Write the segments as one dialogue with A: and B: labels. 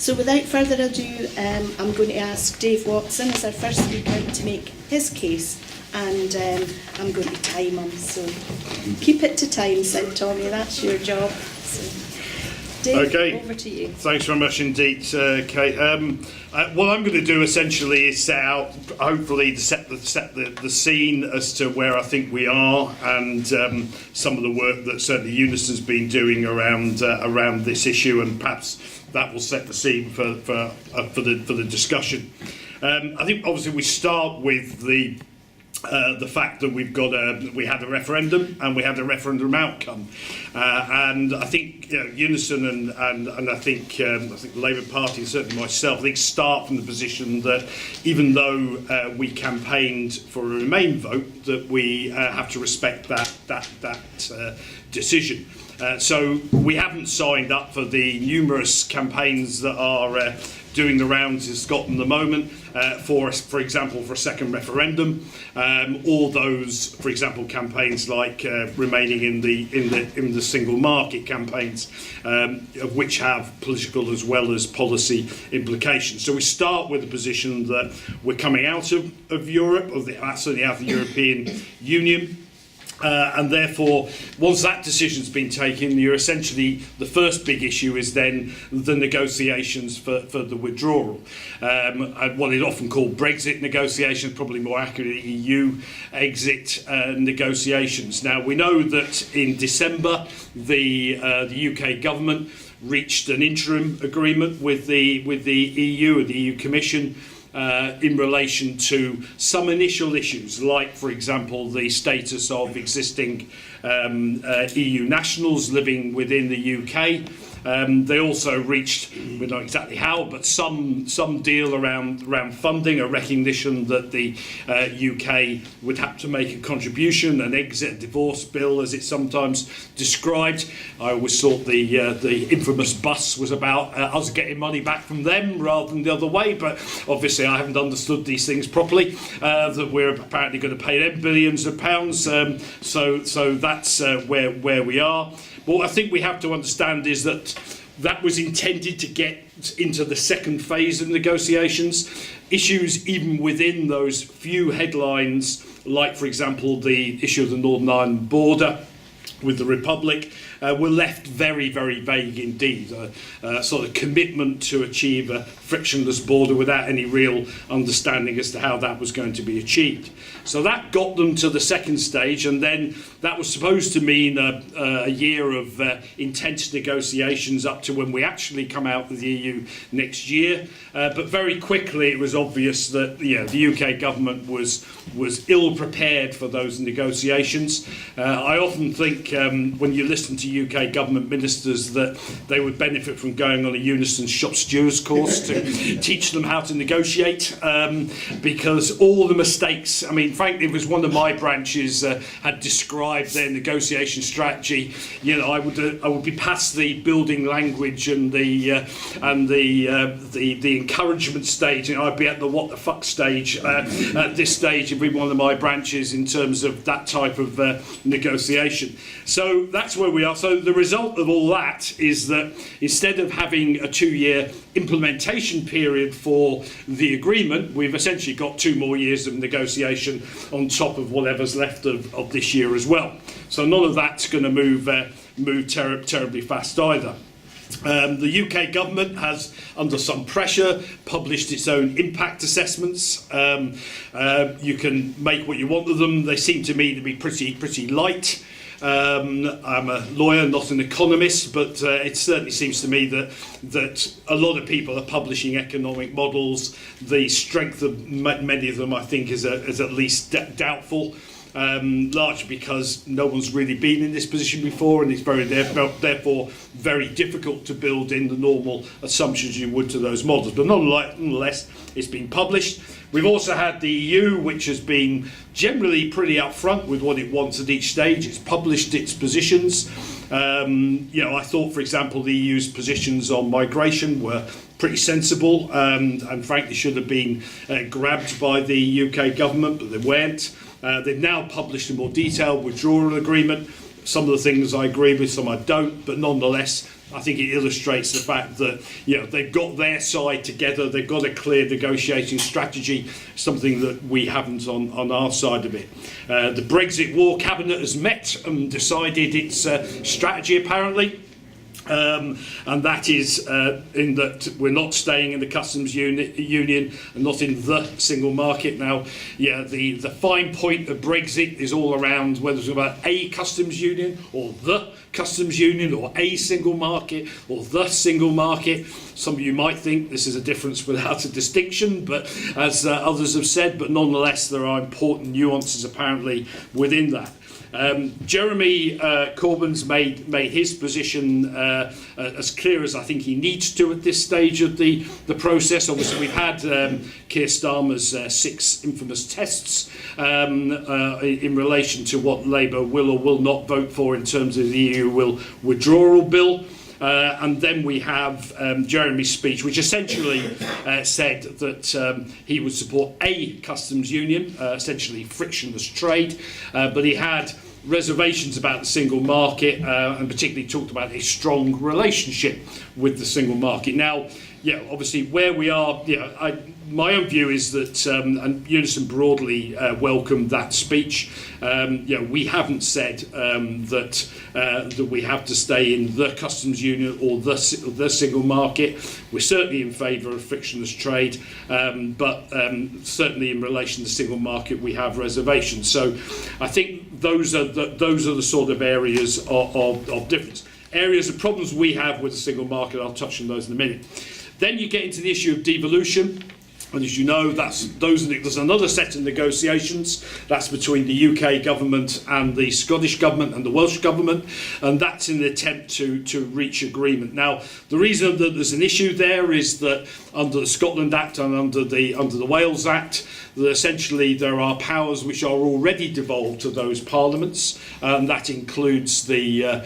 A: So without further ado, I'm going to ask Dave Watson as our first speaker to make his case, and I'm going to time him. So keep it to time, St Tommy, that's your job. So, Dave,
B: okay.
A: Over to you.
B: Thanks very much indeed, Kate. What I'm going to do essentially is set out, hopefully, to set the scene as to where I think we are, and some of the work that certainly Unison's been doing around this issue, and perhaps that will set the scene for the discussion. I think obviously we start with the fact that we had a referendum and we had a referendum outcome, and I think Unison and I think the Labour Party, and certainly myself, I think start from the position that even though we campaigned for a Remain vote, that we have to respect that decision. So we haven't signed up for the numerous campaigns that are doing the rounds in Scotland at the moment, for example, for a second referendum, or those, for example, campaigns like remaining in the single market campaigns, which have political as well as policy implications. So we start with the position that we're coming out of Europe, certainly out of the European Union. And therefore, once that decision's been taken, you're essentially, the first big issue is then the negotiations for the withdrawal. And what is often called Brexit negotiations, probably more accurately EU exit negotiations. Now, we know that in December, the UK government reached an interim agreement with the EU and the EU Commission in relation to some initial issues, like, for example, the status of existing EU nationals living within the UK. They also reached, we don't know exactly how, but some deal around funding, a recognition that the UK would have to make a contribution, an exit divorce bill, as it's sometimes described. I always thought the infamous bus was about us getting money back from them rather than the other way, but obviously I haven't understood these things properly, that we're apparently going to pay them billions of pounds, so that's where we are. What I think we have to understand is that was intended to get into the second phase of negotiations. Issues even within those few headlines, like, for example, the issue of the Northern Ireland border with the Republic, were left very, very vague indeed. Sort of commitment to achieve a frictionless border without any real understanding as to how that was going to be achieved. So that got them to the second stage, and then that was supposed to mean a year of intense negotiations up to when we actually come out of the EU next year. But very quickly it was obvious that the UK government was ill prepared for those negotiations. I often think when you listen to UK government ministers that they would benefit from going on a Unison shop stewards course to teach them how to negotiate, because all the mistakes, I mean, frankly, it was one of my branches had described their negotiation strategy. I would be past the building language and the encouragement stage, and I'd be at the what the fuck stage at this stage of one of my branches in terms of that type of negotiation. So that's where we are. So the result of all that is that instead of having a 2-year implementation period for the agreement, we've essentially got 2 more years of negotiation on top of whatever's left of this year as well. So none of that's going to move terribly fast either. The UK government has, under some pressure, published its own impact assessments. You can make what you want of them. They seem to me to be pretty light. I'm a lawyer, not an economist, but it certainly seems to me that a lot of people are publishing economic models. The strength of many of them, I think, is at least doubtful. Largely because no one's really been in this position before, and it's therefore very difficult to build in the normal assumptions you would to those models. But nonetheless, it's been published. We've also had the EU, which has been generally pretty upfront with what it wants at each stage. It's published its positions. I thought, for example, the EU's positions on migration were pretty sensible and frankly should have been grabbed by the UK government, but they weren't. They've now published a more detailed withdrawal agreement. Some of the things I agree with, some I don't, but nonetheless, I think it illustrates the fact that they've got their side together, they've got a clear negotiating strategy, something that we haven't on our side of it. The Brexit War Cabinet has met and decided its strategy apparently. And that is in that we're not staying in the customs union and not in the single market. Now, the fine point of Brexit is all around whether it's about a customs union or the customs union or a single market or the single market. Some of you might think this is a difference without a distinction, but as others have said, but nonetheless there are important nuances apparently within that. Jeremy Corbyn's made his position as clear as I think he needs to at this stage of the process. Obviously, we've had Keir Starmer's 6 infamous tests in relation to what Labour will or will not vote for in terms of the EU withdrawal bill. And then we have Jeremy's speech, which essentially said that he would support a customs union, essentially frictionless trade, but he had reservations about the single market and particularly talked about a strong relationship with the single market. Now, obviously where we are, my own view is that, and Unison broadly welcomed that speech. We haven't said that we have to stay in the customs union or the single market. We're certainly in favour of frictionless trade, but certainly in relation to the single market, we have reservations. So I think those are the sort of areas of difference. Areas of problems we have with the single market. I'll touch on those in a minute. Then you get into the issue of devolution. And as you know, there's another set of negotiations. That's between the UK government and the Scottish government and the Welsh government, and that's in an attempt to reach agreement. Now, the reason that there's an issue there is that under the Scotland Act and under the Wales Act, that essentially there are powers which are already devolved to those parliaments, and that includes in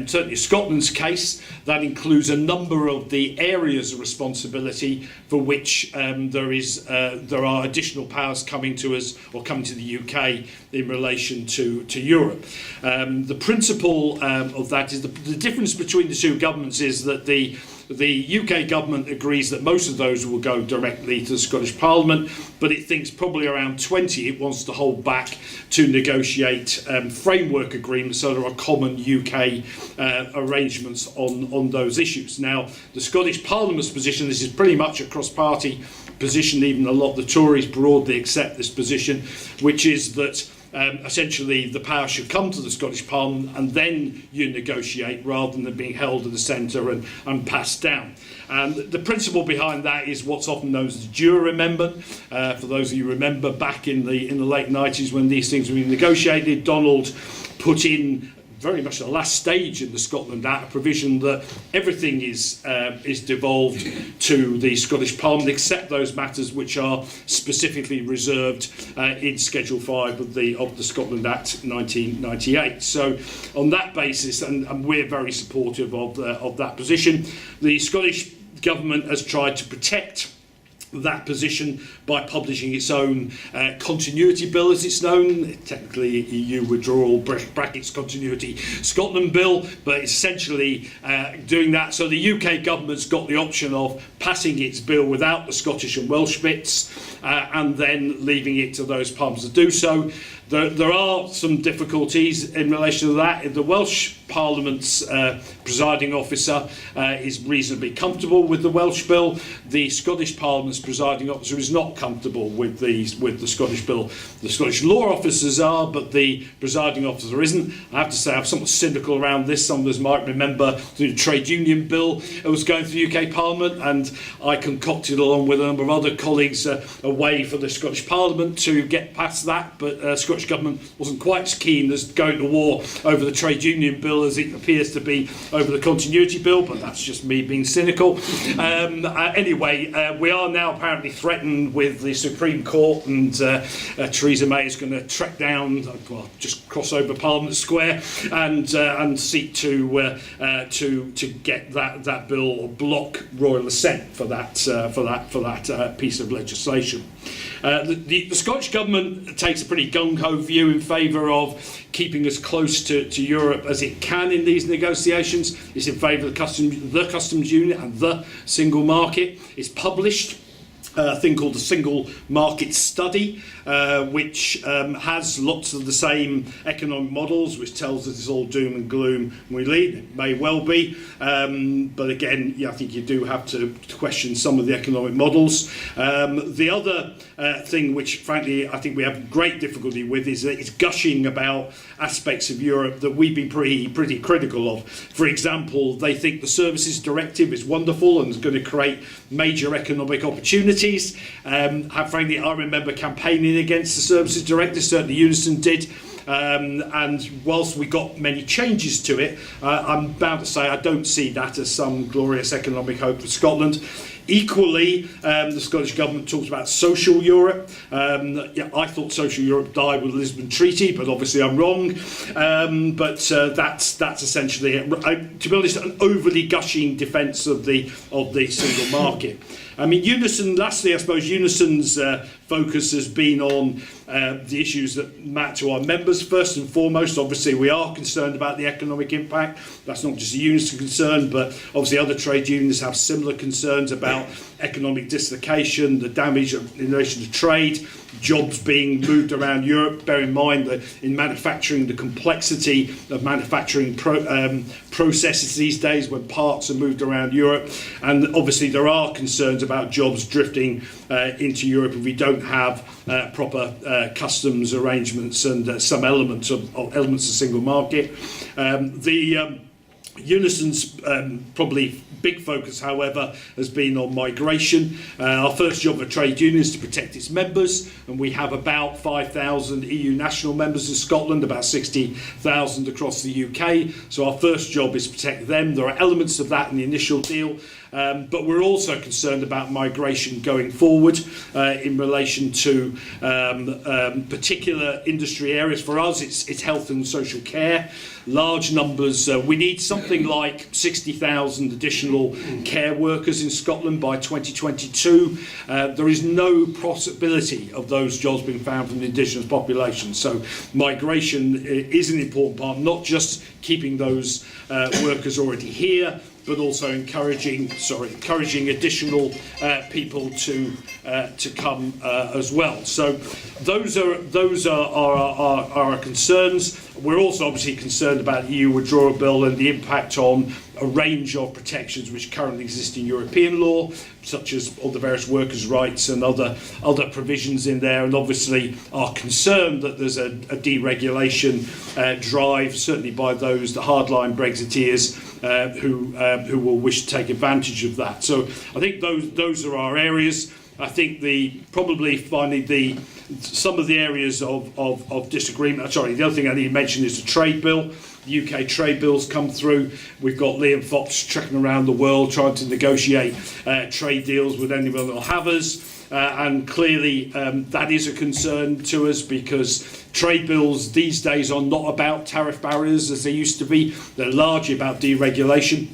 B: certainly Scotland's case, that includes a number of the areas of responsibility for which there are additional powers coming to us or coming to the UK in relation to Europe. The principle of that is the difference between the two governments is that the UK government agrees that most of those will go directly to the Scottish Parliament, but it thinks probably around 20 it wants to hold back to negotiate framework agreements so there are common UK arrangements on those issues. Now, the Scottish Parliament's position, this is pretty much a cross-party position, even a lot of the Tories broadly accept this position, which is that essentially the power should come to the Scottish Parliament and then you negotiate rather than being held in the centre and passed down. And the principle behind that is what's often known as the juror amendment. For those of you who remember back in the late 90s when these things were being negotiated, Donald put in very much the last stage in the Scotland Act, a provision that everything is devolved to the Scottish Parliament except those matters which are specifically reserved in Schedule 5 of the Scotland Act 1998. So on that basis, and we're very supportive of that position, the Scottish Government has tried to protect that position by publishing its own continuity bill, as it's known, technically EU withdrawal brackets continuity Scotland bill, but it's essentially doing that. So the UK government's got the option of passing its bill without the Scottish and Welsh bits and then leaving it to those parliaments to do so. There are some difficulties in relation to that. The Welsh Parliament's presiding officer is reasonably comfortable with the Welsh bill. The Scottish Parliament's presiding officer is not comfortable with the Scottish bill. The Scottish law officers are, but the presiding officer isn't. I have to say I'm somewhat cynical around this. Some of us might remember the trade union bill that was going through the UK Parliament, and I concocted along with a number of other colleagues a way for the Scottish Parliament to get past that, but Scottish Government wasn't quite as keen as going to war over the trade union bill as it appears to be over the continuity bill, but that's just me being cynical. Anyway, we are now apparently threatened with the Supreme Court, and Theresa May is going to trek down, just cross over Parliament Square and seek to get that bill or block royal assent for that piece of legislation. The Scottish Government takes a pretty gung-ho view in favour of keeping as close to Europe as it can in these negotiations. It's in favour of the customs union and the single market. It's published a thing called the Single Market Study, which has lots of the same economic models, which tells us it's all doom and gloom when we leave. It may well be, but again, I think you do have to question some of the economic models. The other thing which, frankly, I think we have great difficulty with is that it's gushing about aspects of Europe that we've been pretty critical of. For example, they think the Services Directive is wonderful and is going to create major economic opportunities. Frankly, I remember campaigning against the Services Directive, certainly Unison did. And whilst we got many changes to it, I'm bound to say I don't see that as some glorious economic hope for Scotland. Equally, the Scottish Government talks about social Europe. I thought social Europe died with the Lisbon Treaty, but obviously I'm wrong. That's essentially it. To be honest, an overly gushing defence of the single market. I mean, lastly, I suppose Unison's focus has been on the issues that matter to our members. First and foremost, obviously, we are concerned about the economic impact. That's not just a Unison concern, but obviously other trade unions have similar concerns about economic dislocation, the damage in relation to trade, jobs being moved around Europe. Bear in mind that in manufacturing, the complexity of manufacturing processes these days when parts are moved around Europe. And obviously there are concerns about jobs drifting into Europe if we don't have proper customs arrangements and some elements of single market. Unison's probably big focus, however, has been on migration. Our first job of a trade union is to protect its members, and we have about 5,000 EU national members in Scotland, about 60,000 across the UK. So our first job is to protect them. There are elements of that in the initial deal. But we're also concerned about migration going forward in relation to particular industry areas. For us, it's health and social care. Large numbers. We need something like 60,000 additional care workers in Scotland by 2022. There is no possibility of those jobs being found from the indigenous population. So migration is an important part, not just keeping those workers already here, but also encouraging additional people to come as well. So those are our concerns. We're also obviously concerned about the EU withdrawal bill and the impact on a range of protections which currently exist in European law, such as all the various workers' rights and other provisions in there, and obviously are concerned that there's a deregulation drive, certainly by the hardline Brexiteers who will wish to take advantage of that. So I think those are our areas. I think some of the areas of disagreement. Sorry, the other thing I need to mention is the trade bill. The UK trade bill's come through. We've got Liam Fox trekking around the world trying to negotiate trade deals with anyone that'll have us. And clearly that is a concern to us because trade bills these days are not about tariff barriers as they used to be. They're largely about deregulation.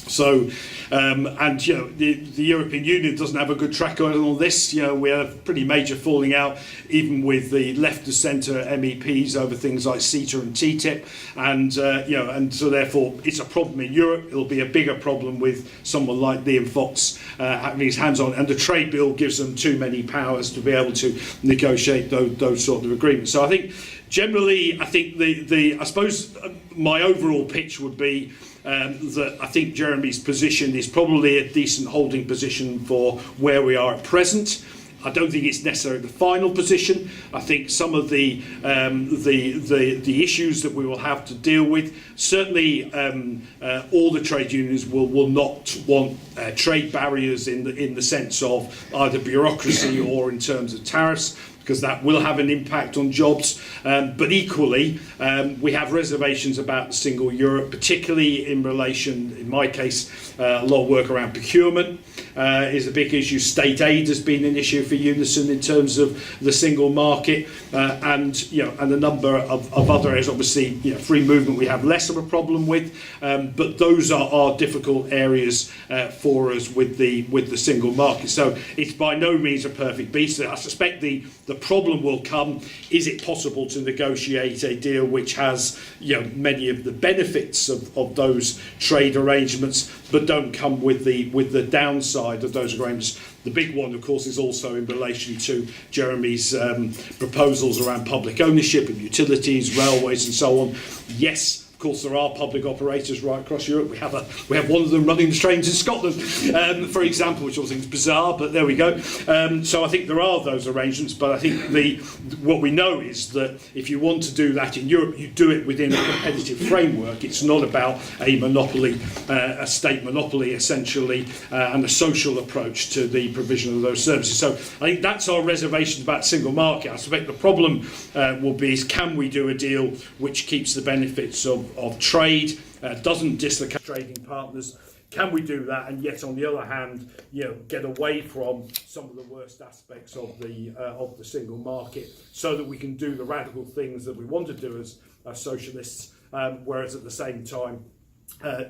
B: So, the European Union doesn't have a good track on all this. We have a pretty major falling out, even with the left of centre MEPs over things like CETA and TTIP, and so therefore it's a problem in Europe. It'll be a bigger problem with someone like Liam Fox having his hands on, and the trade bill gives them too many powers to be able to negotiate those sort of agreements. So I think generally, I suppose my overall pitch would be that I think Jeremy's position is probably a decent holding position for where we are at present. I don't think it's necessarily the final position. I think some of the issues that we will have to deal with, certainly all the trade unions will not want trade barriers in the sense of either bureaucracy or in terms of tariffs, because that will have an impact on jobs. But equally, we have reservations about single Europe, particularly in relation, in my case, a lot of work around procurement is a big issue. State aid has been an issue for Unison in terms of the single market, and a number of other areas. Obviously, free movement we have less of a problem with, but those are difficult areas for us with the single market. So it's by no means a perfect beast. I suspect the problem will come, is it possible to negotiate a deal which has, you know, many of the benefits of those trade arrangements, but don't come with the downside of those arrangements. The big one, of course, is also in relation to Jeremy's proposals around public ownership of utilities, railways and so on. Yes, of course, there are public operators right across Europe. We have one of them running the trains in Scotland, for example, which I think is bizarre, but there we go. So I think there are those arrangements, but I think what we know is that if you want to do that in Europe, you do it within a competitive framework. It's not about a monopoly, a state monopoly, essentially, and a social approach to the provision of those services. So I think that's our reservations about single market. I suspect the problem will be is, can we do a deal which keeps the benefits of trade, doesn't dislocate trading partners? Can we do that, and yet on the other hand, you know, get away from some of the worst aspects of the single market, so that we can do the radical things that we want to do as socialists, whereas at the same time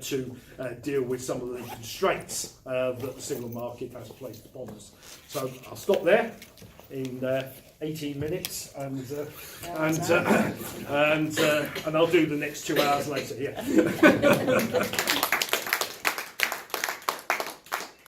B: to deal with some of the constraints that the single market has placed upon us. So I'll stop there in 18 minutes, and I'll do the next 2 hours later. Yeah.